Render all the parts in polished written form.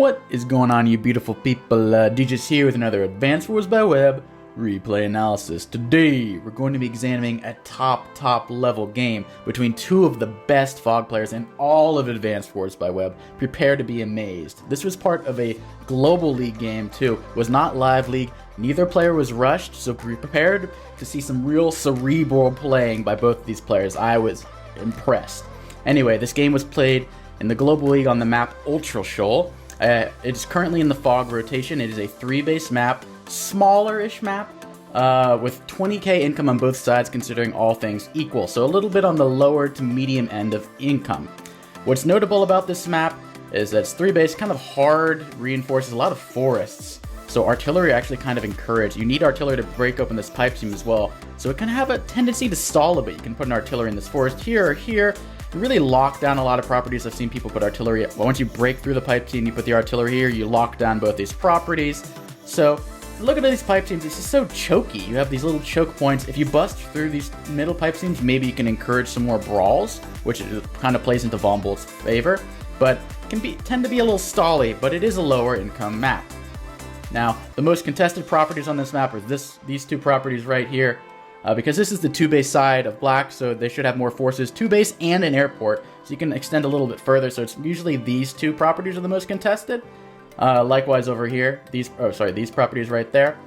What is going on, you beautiful people? DJ's here with another Advanced Wars by Web replay analysis. Today, we're going to be examining a top level game between two of the best Fog players in all of Advanced Wars by Web. Prepare to be amazed. This was part of a global league game too. It was not live league. Neither player was rushed, so be prepared to see some real cerebral playing by both of these players. I was impressed. Anyway, this game was played in the global league on the map Ultra Shoal. It is currently in the Fog rotation. It is a 3-base map, smaller-ish map, with 20k income on both sides considering all things equal, so a little bit on the lower to medium end of income. What's notable about this map is that it's 3-base, kind of hard, reinforces a lot of forests, so artillery actually kind of encouraged. You need artillery to break open this pipe seam as well, so it can have a tendency to stall a bit. You can put an artillery in this forest here or here. You really lock down a lot of properties. I've seen people put artillery. Once you break through the pipe seam, you put the artillery here, you lock down both these properties. So look at these pipe seams. This is so choky. You have these little choke points. If you bust through these middle pipe seams, maybe you can encourage some more brawls, which kind of plays into Von Bolt's favor, but can tend to be a little stally, but it is a lower income map. Now, the most contested properties on this map are these two properties right here. Because this is the 2-base side of black, so they should have more forces. 2-base and an airport, so you can extend a little bit further. So it's usually these two properties are the most contested. Likewise over here, these properties right there.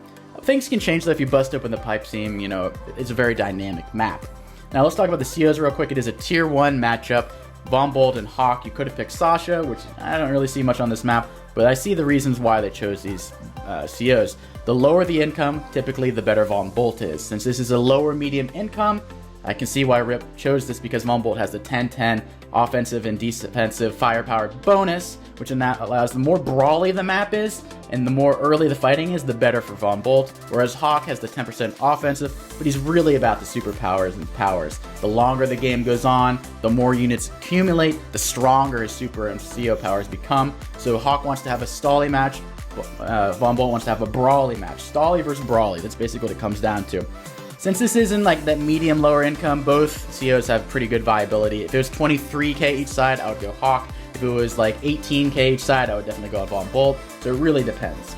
Things can change though if you bust open the pipe seam. You know, it's a very dynamic map. Now let's talk about the COs real quick. It is a tier 1 matchup. Von Bolt and Hawk. You could have picked Sasha, which I don't really see much on this map, but I see the reasons why they chose these COs. The lower the income, typically the better Von Bolt is. Since this is a lower medium income, I can see why Rip chose this because Von Bolt has the 10-10 offensive and defensive firepower bonus, which in that allows the more brawly the map is and the more early the fighting is, the better for Von Bolt. Whereas Hawk has the 10% offensive, but he's really about the superpowers and powers. The longer the game goes on, the more units accumulate, the stronger his super and CO powers become. So Hawk wants to have a stally match. Von Bolt wants to have a brawly match. Stally versus brawly. That's basically what it comes down to. Since this isn't like that medium lower income, both COs have pretty good viability. If it was 23k each side, I would go Hawk. If it was like 18k each side, I would definitely go Von Bolt. So it really depends.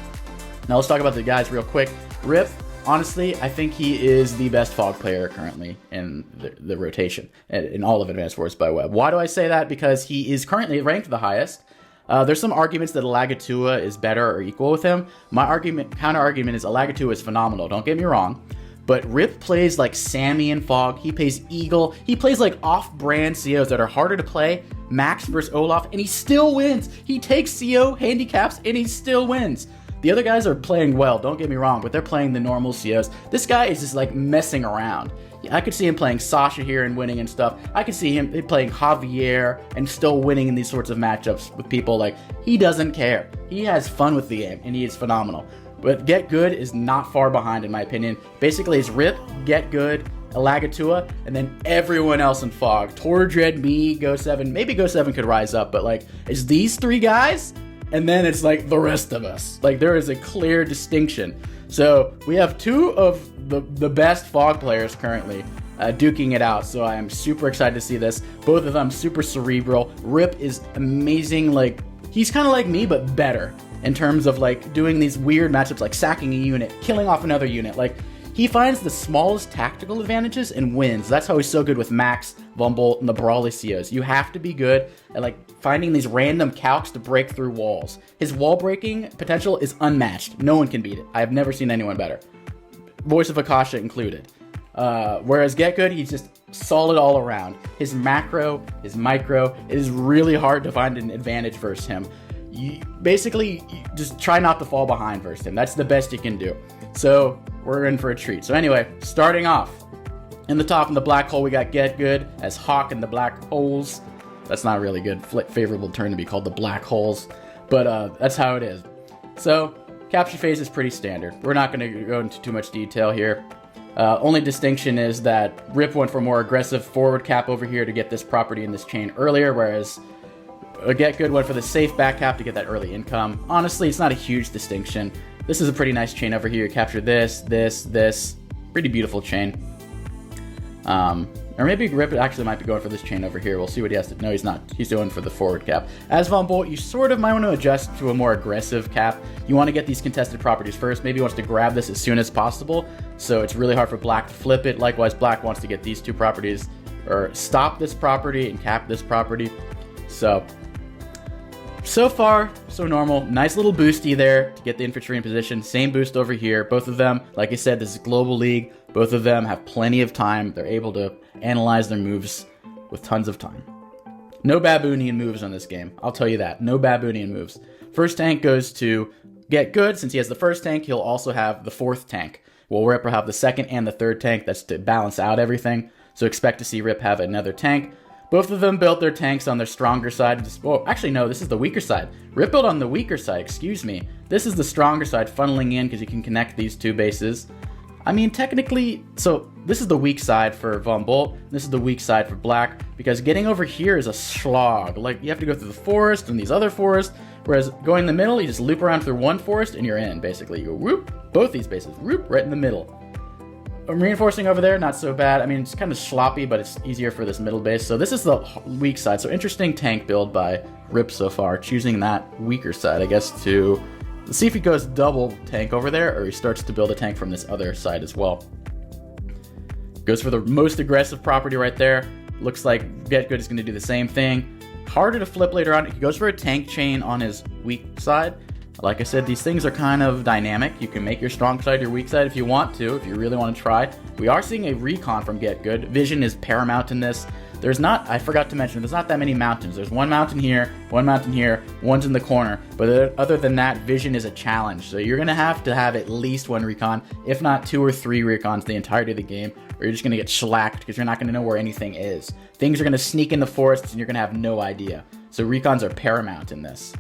Now let's talk about the guys real quick. Rip, honestly, I think he is the best Fog player currently in the rotation, in all of Advanced Wars by Web. Why do I say that? Because he is currently ranked the highest. There's some arguments that Alagatua is better or equal with him. My counter argument is Alagatua is phenomenal, don't get me wrong. But Rip plays like Sammy in Fog, he plays Eagle, he plays like off-brand COs that are harder to play, Max versus Olaf, and he still wins. He takes CO handicaps and he still wins. The other guys are playing well, don't get me wrong, but they're playing the normal COs. This guy is just like messing around. I could see him playing Sasha here and winning and stuff. I could see him playing Javier and still winning in these sorts of matchups with people. Like, he doesn't care. He has fun with the game, and he is phenomenal. But Get Good is not far behind, in my opinion. Basically, it's Rip, Get Good, Alagatua, and then everyone else in Fog. Tordred, me, Go7. Maybe Go7 could rise up, but like, it's these three guys, and then it's like the rest of us. Like, there is a clear distinction. So we have two of the best Fog players currently duking it out, so I am super excited to see this. Both of them super cerebral. Rip is amazing. Like, he's kind of like me, but better in terms of like doing these weird matchups, like sacking a unit, killing off another unit. Like, he finds the smallest tactical advantages and wins. That's how he's so good with Max, Von Bolt, and the brawly COs. You have to be good at like finding these random calcs to break through walls. His wall breaking potential is unmatched. No one can beat it. I have never seen anyone better. Voice of Akasha included. Whereas Get Good, he's just solid all around. His macro, his micro, it is really hard to find an advantage versus him. You just try not to fall behind versus him. That's the best you can do. So we're in for a treat. So anyway, starting off in the top in the black hole, we got Get Good as Hawk in the black holes. That's not really good favorable turn to be called the black holes, but that's how it is. So capture phase is pretty standard. We're not going to go into too much detail here. Only distinction is that Rip went for more aggressive forward cap over here to get this property in this chain earlier, whereas Get Good went for the safe back cap to get that early income. Honestly, it's not a huge distinction. This is a pretty nice chain over here. Capture this. Pretty beautiful chain. Or maybe Rip actually might be going for this chain over here. We'll see what he has to... No, he's not. He's going for the forward cap. As Von Bolt, you sort of might want to adjust to a more aggressive cap. You want to get these contested properties first. Maybe he wants to grab this as soon as possible. So it's really hard for Black to flip it. Likewise, Black wants to get these two properties, or stop this property and cap this property. So far, so normal. Nice little boosty there to get the infantry in position. Same boost over here. Both of them, like I said, this is Global League. Both of them have plenty of time. They're able to analyze their moves with tons of time. No Baboonian moves on this game. I'll tell you that. No Baboonian moves. First tank goes to Get Good. Since he has the first tank, he'll also have the fourth tank. Well, Rip will have the second and the third tank. That's to balance out everything. So expect to see Rip have another tank. Both of them built their tanks on their stronger side. Oh, actually, no, this is the weaker side. Rip built on the weaker side, excuse me. This is the stronger side funneling in because you can connect these two bases. I mean, technically, so this is the weak side for Von Bolt. This is the weak side for Black, because getting over here is a slog. Like, you have to go through the forest and these other forests, whereas going in the middle, you just loop around through one forest and you're in, basically. You go whoop, both these bases, whoop, right in the middle. Reinforcing over there, not so bad. I mean, it's kind of sloppy, but it's easier for this middle base. So this is the weak side. So interesting tank build by Rip so far, choosing that weaker side, I guess, to... Let's see if he goes double tank over there, or he starts to build a tank from this other side as well. Goes for the most aggressive property right there. Looks like Get Good is going to do the same thing. Harder to flip later on. He goes for a tank chain on his weak side. Like I said, these things are kind of dynamic. You can make your strong side your weak side if you want to, if you really want to try. We are seeing a recon from Get Good. Vision is paramount in this. There's not, I forgot to mention, there's not that many mountains. There's one mountain here, one's in the corner. But other than that, vision is a challenge. So you're going to have at least one recon, if not 2 or 3 recons the entirety of the game, or you're just going to get shellacked because you're not going to know where anything is. Things are going to sneak in the forests and you're going to have no idea. So recons are paramount in this.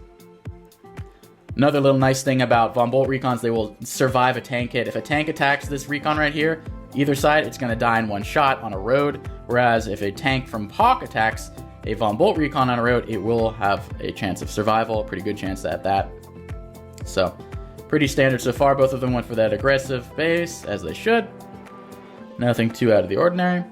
Another little nice thing about Von Bolt recons, they will survive a tank hit. If a tank attacks this recon right here, either side, it's going to die in one shot on a road. Whereas if a tank from Hawk attacks a Von Bolt recon on a road, it will have a chance of survival, pretty good chance at that. So, pretty standard so far. Both of them went for that aggressive base, as they should. Nothing too out of the ordinary.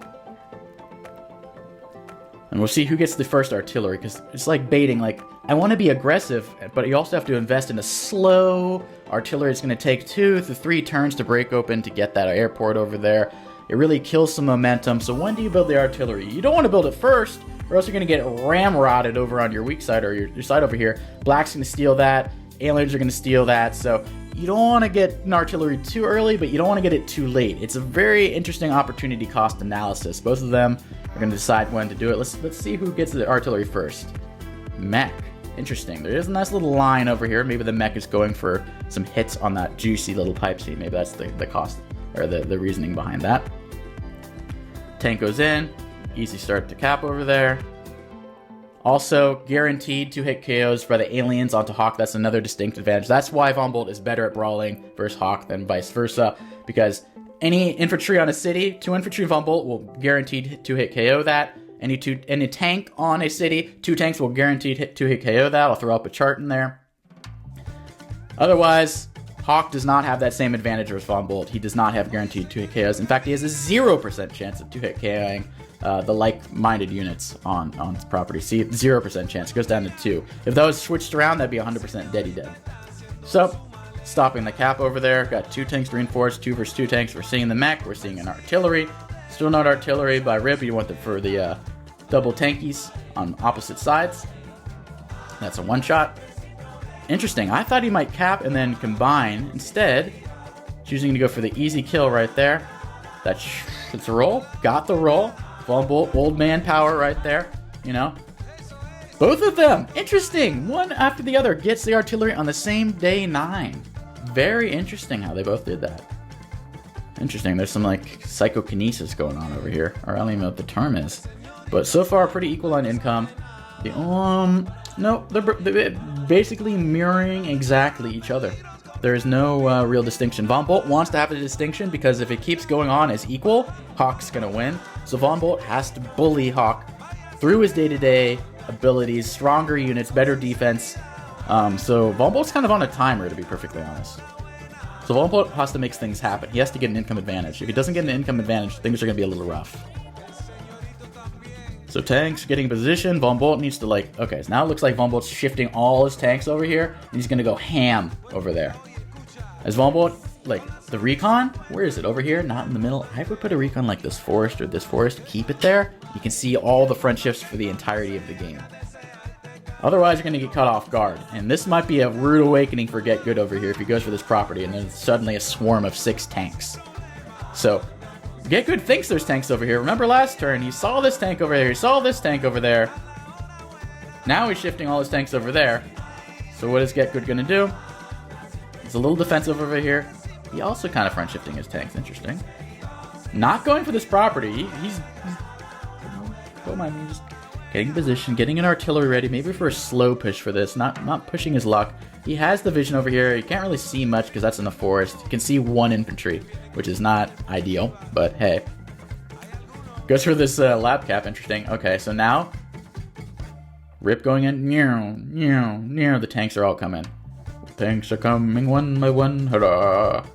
And we'll see who gets the first artillery, because it's like baiting. Like, I want to be aggressive, but you also have to invest in a slow artillery. It's going to take 2 to 3 turns to break open to get that airport over there. It really kills some momentum. So when do you build the artillery? You don't want to build it first, or else you're going to get ramrodded over on your weak side, or your side over here. Black's going to steal that. Aliens are going to steal that. So you don't want to get an artillery too early, but you don't want to get it too late. It's a very interesting opportunity cost analysis. Both of them are going to decide when to do it. Let's see who gets the artillery first. Mech. Interesting. There is a nice little line over here. Maybe the mech is going for some hits on that juicy little pipe seam. Maybe that's the cost, or the reasoning behind that. Tank goes in. Easy start to cap over there. Also, guaranteed 2-hit KOs by the aliens onto Hawk. That's another distinct advantage. That's why Von Bolt is better at brawling versus Hawk than vice versa, because any infantry on a city, 2 infantry Von Bolt will guaranteed 2-hit KO that. Any tank on a city, 2 tanks will guaranteed 2-hit KO that. I'll throw up a chart in there. Otherwise, Hawk does not have that same advantage as Von Bolt. He does not have guaranteed 2-hit KOs. In fact, he has a 0% chance of 2-hit KOing the like-minded units on his property. See, 0% chance. It goes down to 2. If that was switched around, that'd be 100% dead. So, stopping the cap over there. Got 2 tanks reinforced, 2 versus 2 tanks. We're seeing the mech. We're seeing an artillery. Still not artillery by Rip. You want for the double tankies on opposite sides. That's a one-shot. Interesting. I thought he might cap and then combine. Instead, choosing to go for the easy kill right there. That's a roll. Got the roll. Von Bolt, old man power right there. You know. Both of them. Interesting. One after the other gets the artillery on the same day 9. Very interesting how they both did that. Interesting. There's some like psychokinesis going on over here. Or I don't even know what the term is. But so far, pretty equal on income. No, they're basically mirroring exactly each other. There is no real distinction. Von Bolt wants to have a distinction because if it keeps going on as equal, Hawk's going to win. So Von Bolt has to bully Hawk through his day-to-day abilities, stronger units, better defense. So Von Bolt's kind of on a timer, to be perfectly honest. So Von Bolt has to make things happen. He has to get an income advantage. If he doesn't get an income advantage, things are going to be a little rough. So tanks getting position. Von Bolt needs to like, okay, so now it looks like Von Bolt's shifting all his tanks over here. And he's gonna go ham over there. As Von Bolt, like the recon, where is it? Over here, not in the middle. I would put a recon like this forest or this forest. Keep it there. You can see all the front shifts for the entirety of the game. Otherwise, you're gonna get caught off guard. And this might be a rude awakening for Get Good over here if he goes for this property and then suddenly a swarm of 6 tanks. So, Get Good thinks there's tanks over here. Remember last turn, he saw this tank over there, he saw this tank over there. Now he's shifting all his tanks over there. So what is Get Good gonna do? He's a little defensive over here. He also kind of front shifting his tanks, interesting. Not going for this property, he's don't mind me, just getting in position, getting an artillery ready, maybe for a slow push for this, not pushing his luck. He has the vision over here. You can't really see much because that's in the forest. You can see 1 infantry, which is not ideal, but hey. Goes for this lab cap, interesting. Okay, so now, Rip going in, the tanks are all coming. Tanks are coming one by one, hurrah.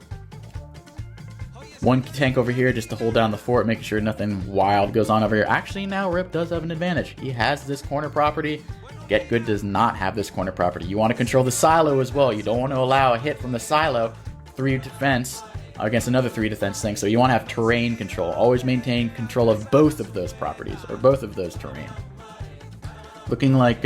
1 tank over here just to hold down the fort, making sure nothing wild goes on over here. Actually, now Rip does have an advantage. He has this corner property. Get Good does not have this corner property. You want to control the silo as well. You don't want to allow a hit from the silo, 3 defense, against another 3 defense thing. So you want to have terrain control. Always maintain control of both of those properties, or both of those terrain. Looking like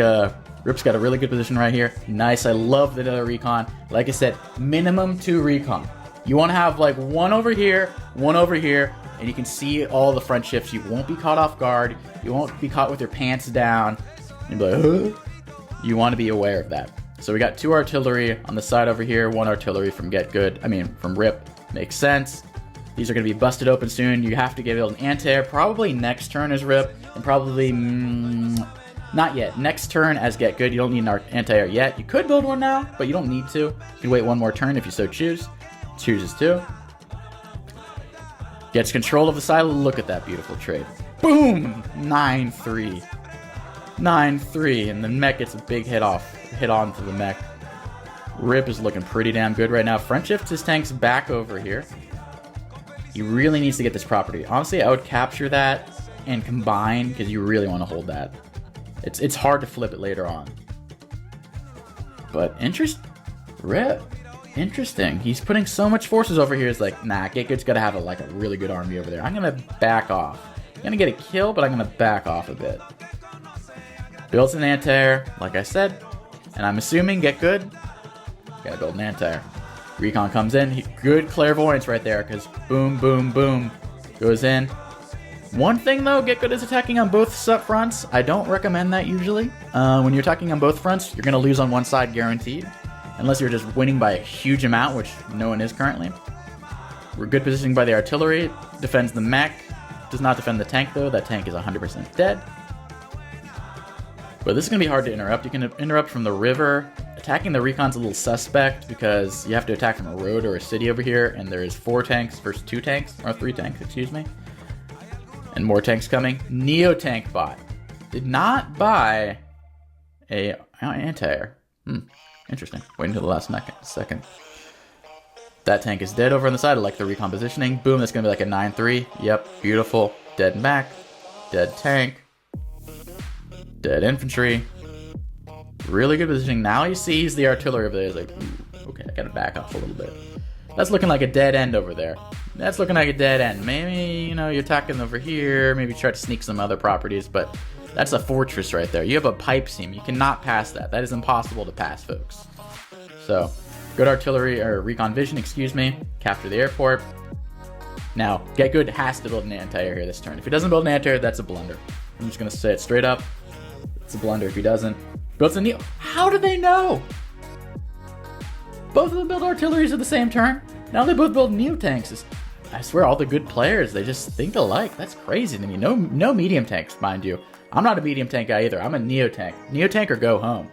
Rip's got a really good position right here. Nice, I love the other recon. Like I said, minimum 2 recon. You want to have like 1 over here, 1 over here, and you can see all the front shifts. You won't be caught off guard. You won't be caught with your pants down. You'd be like, huh? You want to be aware of that. So we got 2 artillery on the side over here, 1 artillery from from Rip. Makes sense. These are going to be busted open soon. You have to get an anti-air. Probably next turn is Rip, and probably not yet. Next turn as Get Good. You don't need an anti-air yet. You could build one now, but you don't need to. You can wait 1 more turn if you so choose. Chooses to. Gets control of the silo. Look at that beautiful trade. Boom! 9-3. 9-3, and the mech gets a big hit onto the mech. Rip is looking pretty damn good right now. Front shifts his tanks back over here. He really needs to get this property. Honestly, I would capture that and combine because you really want to hold that. It's hard to flip it later on. But Rip. Interesting. He's putting so much forces over here. It's like, nah, Get Good's got to have a really good army over there. I'm going to back off. I'm going to get a kill, but I'm going to back off a bit. Builds an anti-air, like I said. And I'm assuming Get Good. Got to build an anti-air. Recon comes in. Good clairvoyance right there because boom, boom, boom. Goes in. One thing, though, Get Good is attacking on both fronts. I don't recommend that usually. When you're attacking on both fronts, you're going to lose on one side guaranteed. Unless you're just winning by a huge amount, which no one is currently. We're good positioning by the artillery. Defends the mech. Does not defend the tank, though. That tank is 100% dead. But this is going to be hard to interrupt. You can interrupt from the river. Attacking the recon's a little suspect because you have to attack from a road or a city over here. And there is 4 tanks versus 2 tanks. Or 3 tanks, excuse me. And more tanks coming. Neo Tank bot. Did not buy a anti-air. Interesting. Waiting until the last second. That tank is dead over on the side. I like the recon positioning. Boom, that's going to be like a 9-3. Yep, beautiful. Dead mech. Dead tank. Dead infantry. Really good positioning. Now he sees the artillery over there. He's like, ooh, okay, I got to back off a little bit. That's looking like a dead end over there. That's looking like a dead end. Maybe, you're attacking over here. Maybe try to sneak some other properties, but that's a fortress right there. You have a pipe seam. You cannot pass that. That is impossible to pass, folks. So, good artillery, or recon vision, excuse me. Capture the airport. Now, Get Good has to build an anti-air here this turn. If he doesn't build an anti-air, that's a blunder. I'm just going to say it straight up. It's a blunder if he doesn't. Builds a Neo. How do they know? Both of them build artilleries at the same turn. Now they both build Neo tanks. I swear, all the good players, they just think alike. That's crazy to me. No medium tanks, mind you. I'm not a medium tank guy either. I'm a Neo tank. Neo tank or go home.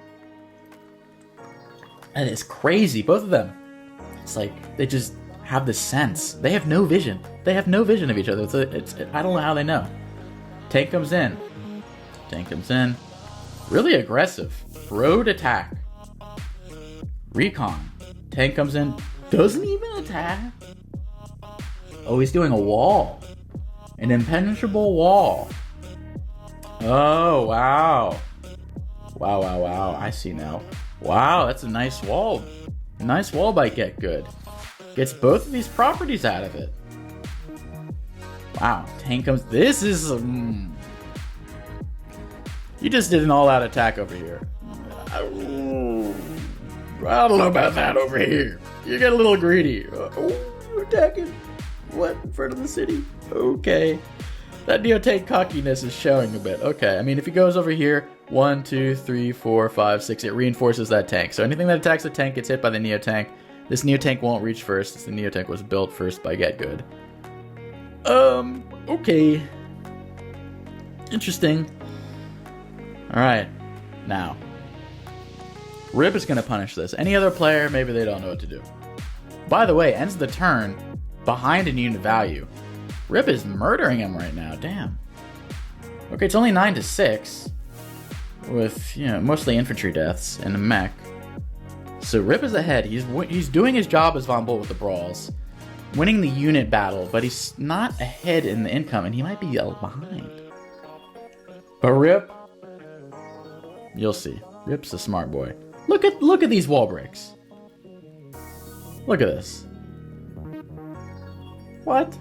And it's crazy, both of them. It's like they just have this sense. They have no vision. They have no vision of each other. I don't know how they know. Tank comes in. Tank comes in. Really aggressive. Road attack. Recon. Tank comes in. Doesn't even attack. Oh, he's doing a wall. An impenetrable wall. Oh, wow. Wow, wow, wow. I see now. Wow, that's a nice wall. Nice wall by Get Good. Gets both of these properties out of it. Wow, tank comes. This is. You just did an all-out attack over here. I don't know about that over here. You get a little greedy. Attacking. What? In front of the city? Okay. That Neotank cockiness is showing a bit. Okay, I mean, if he goes over here, 1, 2, 3, 4, 5, 6, it reinforces that tank. So anything that attacks the tank gets hit by the Neotank. This Neotank won't reach first, since the Neotank was built first by Get Good. Okay. Interesting. Alright. Now. Rip is going to punish this. Any other player, maybe they don't know what to do. By the way, ends the turn behind in unit value. Rip is murdering him right now. Damn. Okay, it's only 9-6. With, you know, mostly infantry deaths and a mech. So Rip is ahead. He's doing his job as Von Bolt with the brawls. Winning the unit battle, but he's not ahead in the income, and he might be behind. But Rip, you'll see. Rip's a smart boy. Look at these wall breaks. Look at this. What?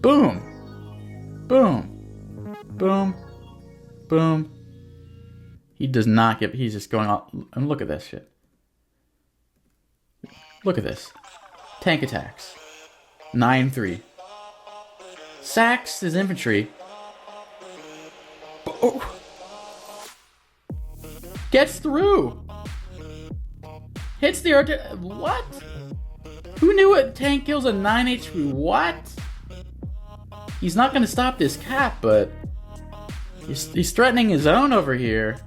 Boom. Boom. Boom. Boom. He does not give. He's just going off. And look at this shit. Look at this. Tank attacks. 9-3. Sacks his infantry. Oh. Gets through. Hits the artillery. What? Who knew a tank kills a 9 HP? What? He's not going to stop this cap, but he's threatening his own over here.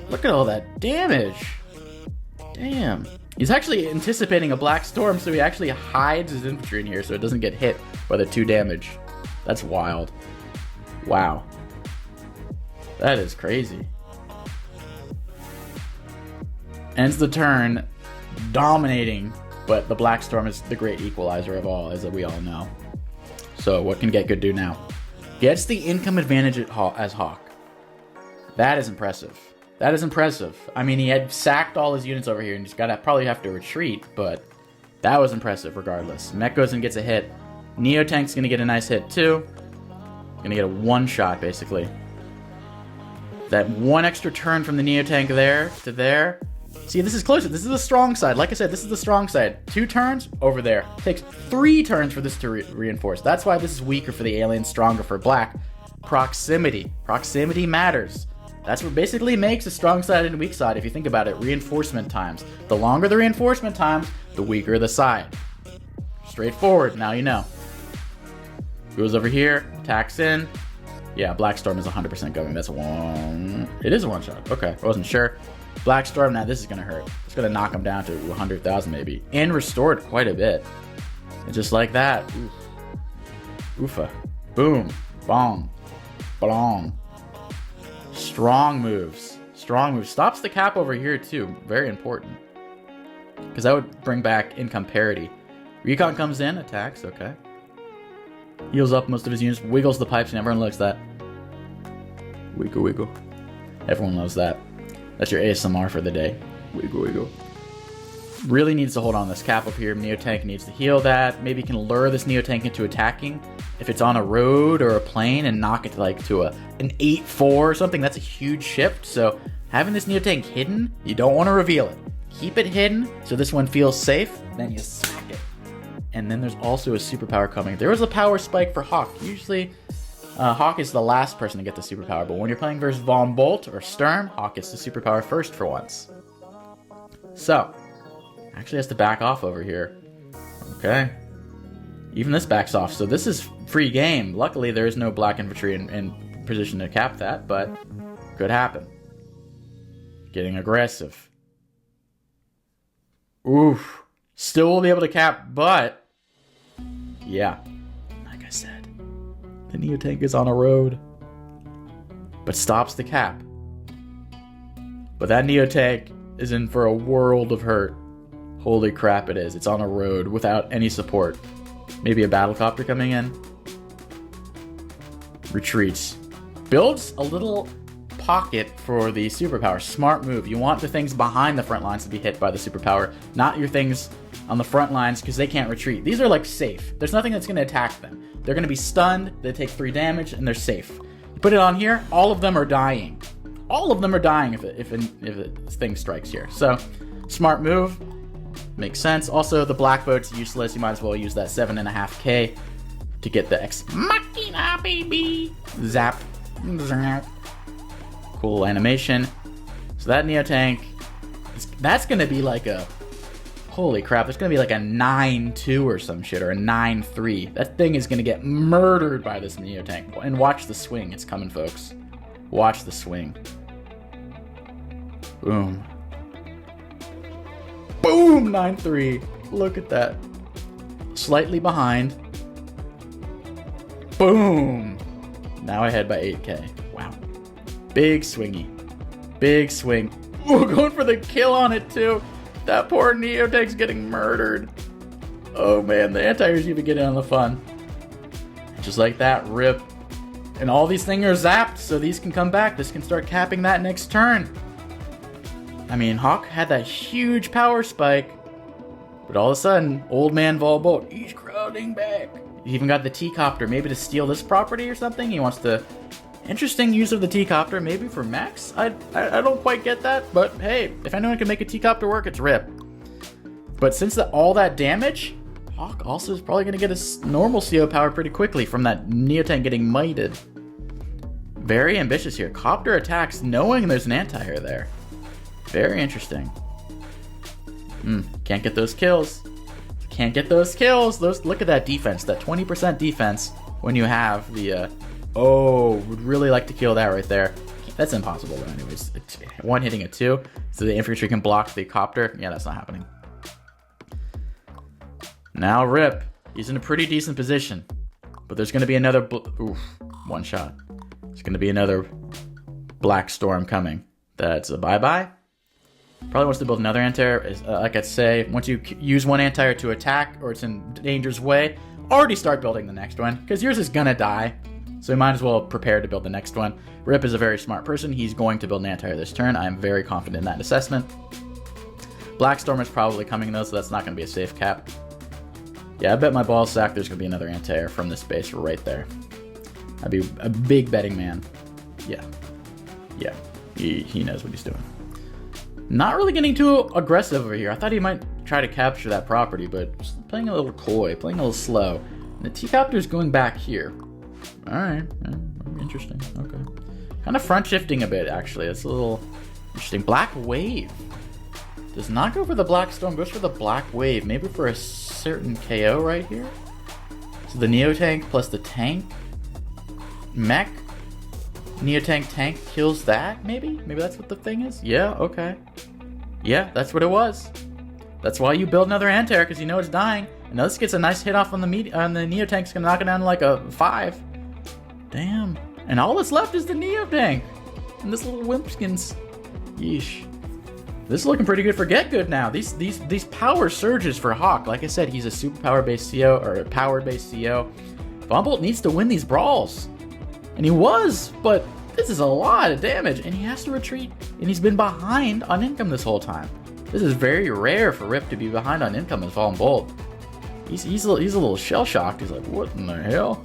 Look at all that damage. Damn. He's actually anticipating a Black Storm, so he actually hides his infantry in here so it doesn't get hit by the 2 damage. That's wild. Wow. That is crazy. Ends the turn dominating, but the Black Storm is the great equalizer of all, as we all know. So what can Get Good do now? Gets the income advantage as Hawk. That is impressive. That is impressive. I mean, he had sacked all his units over here and he's got to probably have to retreat, but that was impressive regardless. Mech goes and gets a hit. Neotank's going to get a nice hit too. Going to get a one-shot, basically. That one extra turn from the Neotank there to there. See, this is closer. This is the strong side. Like I said, this is the strong side. 2 turns over there. Takes 3 turns for this to reinforce. That's why this is weaker for the alien, stronger for black. Proximity. Proximity matters. That's what basically makes a strong side and weak side, if you think about it. Reinforcement times. The longer the reinforcement times, the weaker the side. Straightforward. Now you know. Goes over here. Attacks in. Yeah, Black Storm is 100% going. That's a one. It is a one-shot. Okay, I wasn't sure. Black Storm, now this is going to hurt. It's going to knock him down to 100,000 maybe. And restored quite a bit. And just like that. Oof. Oofa. Boom. Bong. Blong. Strong moves. Strong moves. Stops the cap over here too. Very important. Because that would bring back income parity. Recon comes in. Attacks. Okay. Heals up most of his units. Wiggles the pipes and everyone likes that. Wiggle, wiggle. Everyone loves that. That's your ASMR for the day. Wiggle, wiggle. Really needs to hold on this cap up here. Neotank needs to heal that. Maybe can lure this Neotank into attacking. If it's on a road or a plane and knock it like to an 8-4 or something, that's a huge shift. So having this Neotank hidden, you don't want to reveal it. Keep it hidden so this one feels safe. Then you smack it. And then there's also a superpower coming. There was a power spike for Hawk. Usually Hawk is the last person to get the superpower, but when you're playing versus Von Bolt or Sturm, Hawk gets the superpower first for once. So, actually has to back off over here. Okay. Even this backs off, so this is free game. Luckily, there is no black infantry in position to cap that, but could happen. Getting aggressive. Oof. Still will be able to cap, but yeah, like I said, the Neotank is on a road, but stops the cap. But that Neotank is in for a world of hurt. Holy crap, it is. It's on a road without any support. Maybe a battlecopter coming in. Retreats. Builds a little pocket for the superpower. Smart move. You want the things behind the front lines to be hit by the superpower, not your things on the front lines, because they can't retreat. These are like safe. There's nothing that's going to attack them. They're going to be stunned, they take 3 damage, and they're safe. You put it on here, all of them are dying. All of them are dying if a thing strikes here. So, smart move. Makes sense. Also, the black boat's useless. You might as well use that 7.5k to get the Ex Machina, baby! Zap. Cool animation. So that Neotank, that's going to be like a... Holy crap, it's going to be like a 9-2 or some shit, or a 9-3. That thing is going to get murdered by this Neotank. And watch the swing. It's coming, folks. Watch the swing. Boom. Boom! 9-3. Look at that. Slightly behind. Boom! Now I head by 8k. Wow. Big swingy. Big swing. Ooh, going for the kill on it, too. That poor Neotank's getting murdered. Oh man, the anti-air's even getting on the fun. Just like that, rip. And all these things are zapped, so these can come back. This can start capping that next turn. I mean, Hawk had that huge power spike, but all of a sudden, old man Volbolt, he's crowding back. He even got the T-Copter, maybe to steal this property or something. He wants to... Interesting use of the T-Copter, maybe for Max? I don't quite get that, but hey, if anyone can make a T-Copter work, it's Rip. But since all that damage, Hawk also is probably going to get a normal CO power pretty quickly from that Neotank getting mited. Very ambitious here. Copter attacks knowing there's an anti-air there. Very interesting. Can't get those kills. Can't get those kills. Look at that defense, that 20% defense when you have the... Oh, would really like to kill that right there. That's impossible though anyways. One hitting a 2, so the infantry can block the copter. Yeah, that's not happening. Now Rip. He's in a pretty decent position. But there's going to be another... Oof, one shot. There's going to be another Black Storm coming. That's a bye-bye. Probably wants to build another anti-air. Like I'd say, once you use one anti-air to attack, or it's in danger's way, already start building the next one, because yours is going to die. So you might as well prepare to build the next one. Rip is a very smart person. He's going to build an anti-air this turn. I'm very confident in that assessment. Black Storm is probably coming though, so that's not going to be a safe cap. Yeah, I bet my ball sack there's going to be another anti-air from this base right there. I'd be a big betting man. Yeah. Yeah. He knows what he's doing. Not really getting too aggressive over here. I thought he might try to capture that property, but just playing a little coy, playing a little slow. And the T-Copter's going back here. Alright, interesting, okay. Kind of front shifting a bit, actually. It's a little interesting. Black Wave. Does not go for the Black Storm, goes for the Black Wave. Maybe for a certain KO right here? So the Neotank plus the tank. Mech. Neotank tank kills that, maybe? Maybe that's what the thing is? Yeah, okay. Yeah, that's what it was. That's why you build another anti-air, because you know it's dying. And this gets a nice hit off on the Neotank's gonna knock it down to like a 5. Damn. And all that's left is the Neotank. And this little Wimpskins. Yeesh. This is looking pretty good for Get Good now. These power surges for Hawk. Like I said, he's a superpower based CO, or a powered based CO. Volbolt needs to win these brawls. And he was, but this is a lot of damage. And he has to retreat. And he's been behind on income this whole time. This is very rare for Rip to be behind on income as Volbolt. He's a little shell-shocked. He's like, what in the hell?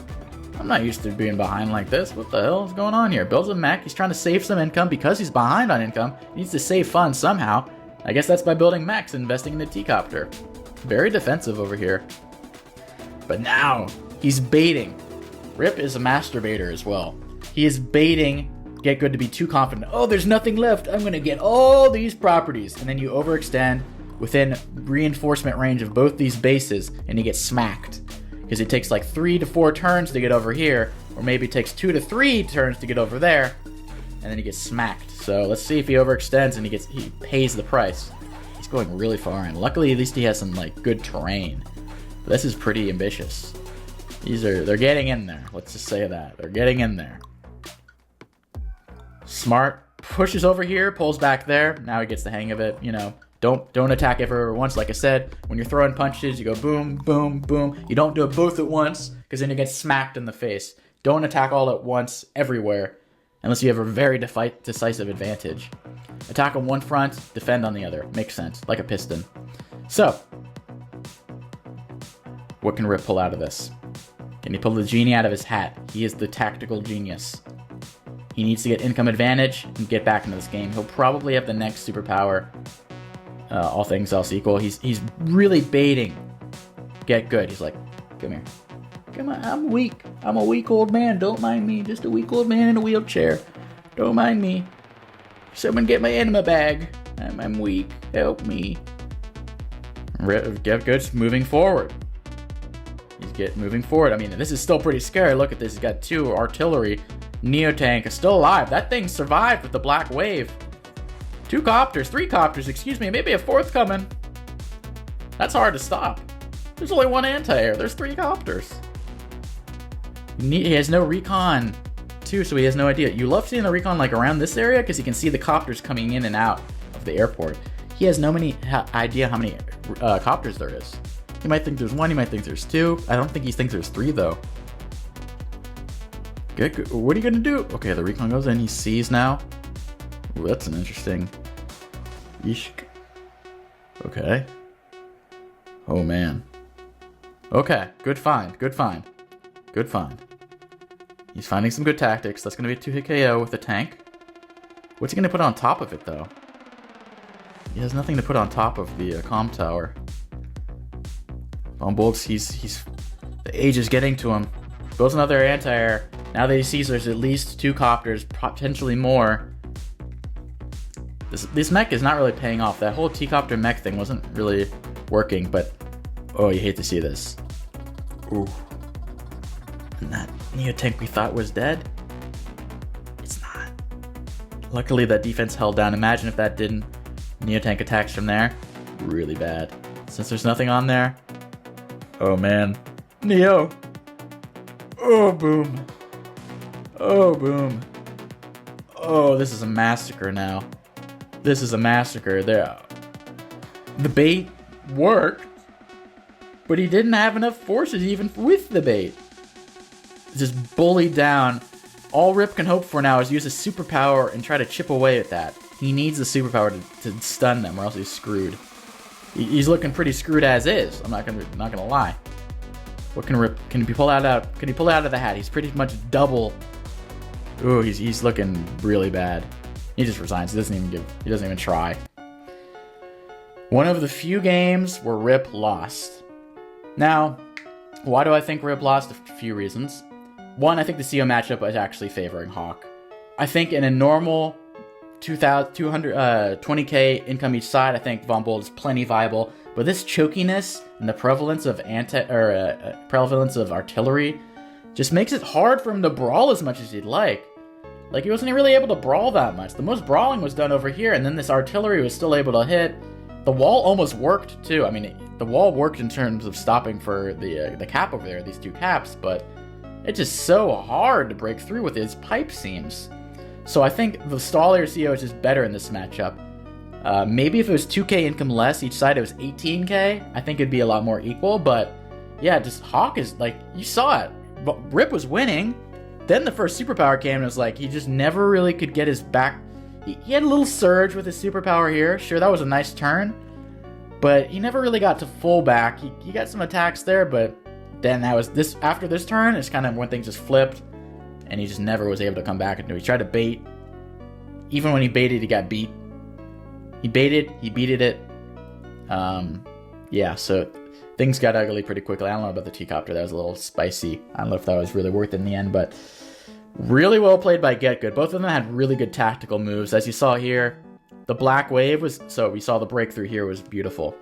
I'm not used to being behind like this. What the hell is going on here? Builds a mech. He's trying to save some income because he's behind on income. He needs to save funds somehow. I guess that's by building mechs and investing in the T-Copter. Very defensive over here. But now, he's baiting. Rip is a master baiter as well. He is baiting Get Good to be too confident. Oh, there's nothing left. I'm going to get all these properties. And then you overextend within reinforcement range of both these bases, and he gets smacked. Because it takes like 3 to 4 turns to get over here, or maybe it takes 2 to 3 turns to get over there, and then he gets smacked. So let's see if he overextends and he pays the price. He's going really far in. Luckily, at least he has some like good terrain. But this is pretty ambitious. They're getting in there. Let's just say that. They're getting in there. Smart pushes over here, pulls back there. Now he gets the hang of it, you know. Don't attack everywhere at once. Like I said, when you're throwing punches, you go boom, boom, boom. You don't do it both at once, because then you get smacked in the face. Don't attack all at once everywhere. unless you have a very decisive advantage. Attack on one front, defend on the other. Makes sense, like a piston. So, what can Rip pull out of this? Can he pull the genie out of his hat? He is the tactical genius. He needs to get income advantage and get back into this game. He'll probably have the next superpower, all things else equal. He's really baiting Get Good. He's like, come here. Come on, I'm weak. I'm a weak old man. Don't mind me. Just a weak old man in a wheelchair. Don't mind me. Someone get my enema bag. I'm weak. Help me. Get Good's moving forward. He's moving forward. I mean, this is still pretty scary. Look at this. He's got 2 artillery. Neotank is still alive. That thing survived with the black wave. 2 copters. 3 copters, excuse me. Maybe a 4th coming. That's hard to stop. There's only 1 anti-air. There's 3 copters. He has no recon, too, so he has no idea. You love seeing the recon like around this area because you can see the copters coming in and out of the airport. He has no idea how many copters there is. He might think there's 1, he might think there's 2. I don't think he thinks there's 3, though. Good. What are you gonna do? Okay, the recon goes in, he sees now. Ooh, that's an interesting... Yeesh. Okay. Oh, man. Okay, good find, good find. Good find. He's finding some good tactics. That's going to be a 2-hit KO with the tank. What's he going to put on top of it, though? He has nothing to put on top of the comm tower. Von Boltz, he's... The age is getting to him. Goes another anti-air. Now that he sees there's at least 2 copters, potentially more. This mech is not really paying off. That whole T-copter mech thing wasn't really working, but... Oh, you hate to see this. Ooh. And that Neotank we thought was dead? It's not. Luckily that defense held down. Imagine if that didn't. Neotank attacks from there. Really bad. Since there's nothing on there. Oh man. Neo! Oh boom. Oh boom. Oh, this is a massacre now. This is a massacre. There. The bait worked, but he didn't have enough forces even with the bait. Just bullied down. All Rip can hope for now is use his superpower and try to chip away at that. He needs the superpower to stun them, or else he's screwed. He's looking pretty screwed as is. I'm not gonna lie. What can Rip? Can he pull out? Can he pull out of the hat? He's pretty much double. Ooh, he's looking really bad. He just resigns. He doesn't even try. One of the few games where Rip lost. Now, why do I think Rip lost? A few reasons. One, I think the CO matchup was actually favoring Hawk. I think in a normal 20k income each side, I think Von Boltz is plenty viable. But this chokiness and the prevalence of prevalence of artillery just makes it hard for him to brawl as much as he'd like. Like, he wasn't really able to brawl that much. The most brawling was done over here, and then this artillery was still able to hit. The wall almost worked too. I mean, the wall worked in terms of stopping for the cap over there, these 2 caps, but it's just so hard to break through with his pipe seams. So I think the Stallier CO is just better in this matchup. Maybe if it was 2k income less each side, it was 18k, I think it'd be a lot more equal, but yeah, just Hawk is like, you saw it. But Rip was winning, then the first superpower came and it was like, he just never really could get his back. He had a little surge with his superpower here. Sure, that was a nice turn, but he never really got to full back. He got some attacks there, but then after this turn, it's kind of when things just flipped, and he just never was able to come back into it. He tried to bait. Even when he baited, he got beat. He baited, he beated it. Yeah, so things got ugly pretty quickly. I don't know about the T-copter. That was a little spicy. I don't know if that was really worth it in the end, but really well played by Get Good. Both of them had really good tactical moves. As you saw here, the black wave was... So we saw the breakthrough here was beautiful.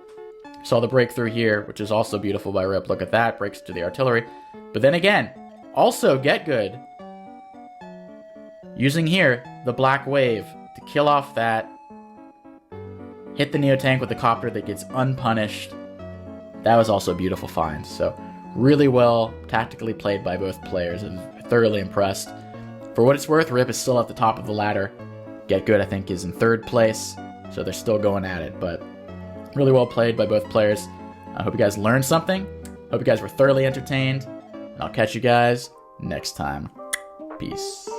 Saw the breakthrough here, which is also beautiful by Rip. Look at that. Breaks to the artillery. But then again, also Get Good. Using here, the black wave to kill off that. Hit the Neotank with the copter that gets unpunished. That was also a beautiful find. So really well tactically played by both players. I'm thoroughly impressed. For what it's worth, Rip is still at the top of the ladder. Get Good, I think, is in 3rd place. So they're still going at it. But really well played by both players. I hope you guys learned something. Hope you guys were thoroughly entertained. And I'll catch you guys next time. Peace.